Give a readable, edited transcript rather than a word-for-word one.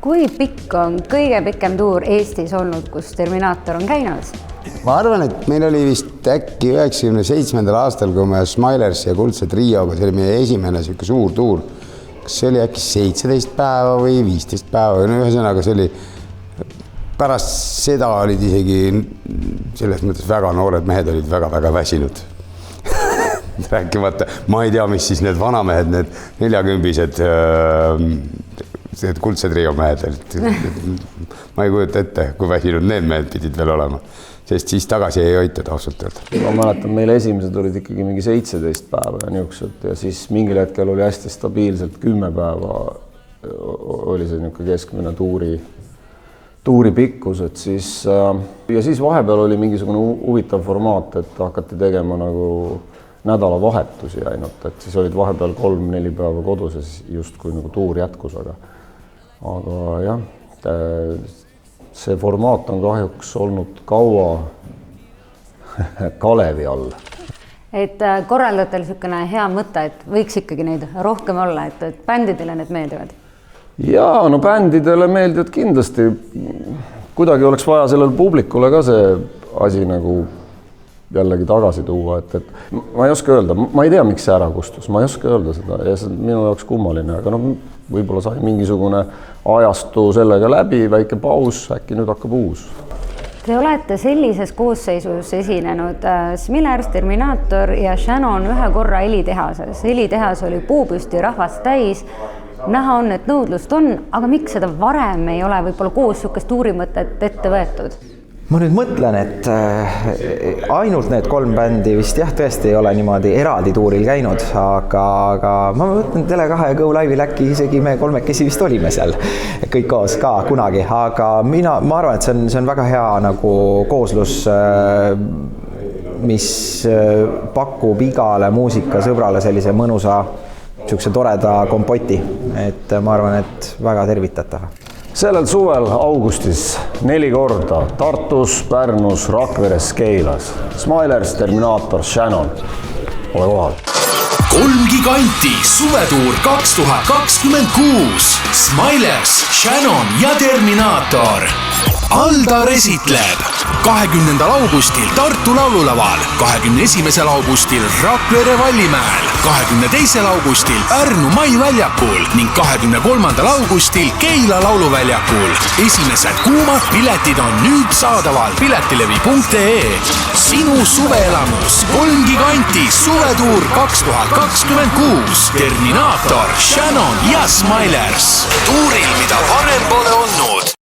Kui pikk on kõige pikem tuur Eestis olnud, kus Terminaator on käinud? Ma arvan, et meil oli vist äkki 97. aastal, kui me Smilers ja Kuldse Trioga, see oli meie esimene suur tuur. Kas see oli äkki 17 päeva või 15 päeva? Ühesõnaga, see oli pärast seda olid isegi selles mõttes väga noored mehed olid väga väsinud. Rääkimata, ma ei tea, mis siis need vanamehed, need 40-bised Kuldse Trio mehed. Ma ei kujuta ette, kui väsinud need mehed pidid veel olema, sest siis tagasi ei hoitud ausalt öelda. Ma mäletan, meil esimesed olid ikkagi mingi 17 päeva ja niisugused ja siis mingil hetkel oli hästi stabiilselt 10 päeva oli see niisugune keskmine tuuri pikkus, et siis ja siis vahepeal oli mingisugune huvitav formaat, et hakati tegema nagu nädalavahetusi ainult, et siis olid vahepeal 3-4 päeva kodus ja justkui nagu tuur jätkus, aga jah, see formaat on kahjuks olnud kaua Kalevi all. Et korraldatel niisugune hea mõte, et võiks ikkagi neid rohkem olla, et bändidele need meeldivad? Jaa, no bändidele meeldivad kindlasti. Kuidagi oleks vaja sellel publikule ka see asi nagu jällegi tagasi tuua, et ma ei oska öelda, ma ei tea, miks see ära kustus, ma ei oska öelda seda ja see on minu jaoks kummaline, aga no võib-olla sai mingisugune ajastu sellega läbi, väike paus, äkki nüüd hakkab uus. Te olete sellises koosseisus esinenud Smilers, Terminaator ja Shannon ühe korra Helitehases. Helitehas oli puupüsti rahvast täis, näha on, et nõudlust on, aga miks seda varem ei ole võib-olla koos niisugust tuurimõtet ette võetud? Ma nüüd mõtlen, et ainult need 3 bändi vist jah, tõesti ei ole niimoodi eraldi tuuril käinud, aga ma mõtlen Tele2 ja Go Live'il äkki isegi me 3 vist olime seal kõik koos ka kunagi, aga ma arvan, et see on väga hea nagu kooslus, mis pakub igale muusikasõbrale sellise mõnusa, niisuguse toreda kompoti, et ma arvan, et väga tervitatav. Sellel suvel augustis 4 korda Tartus, Pärnus, Rakveres, Keilas. Smilers, Terminaator, Shannon. Ole kohal. 3 giganti suvetuur 2026. Smilers, Shannon ja Terminaator. Aldar esitleb 20. augustil Tartu laululaval, 21. augustil Rakvere Vallimäel, 22. augustil Pärnu Maiväljakul ning 23. augustil Keila lauluväljakul. Esimesed kuumad piletid on nüüd saadaval piletilevi.ee. Sinu suveelamus 3 giganti suvetuur 2026. Terminaator, Shannon ja Smilers. Tuuril, mida varem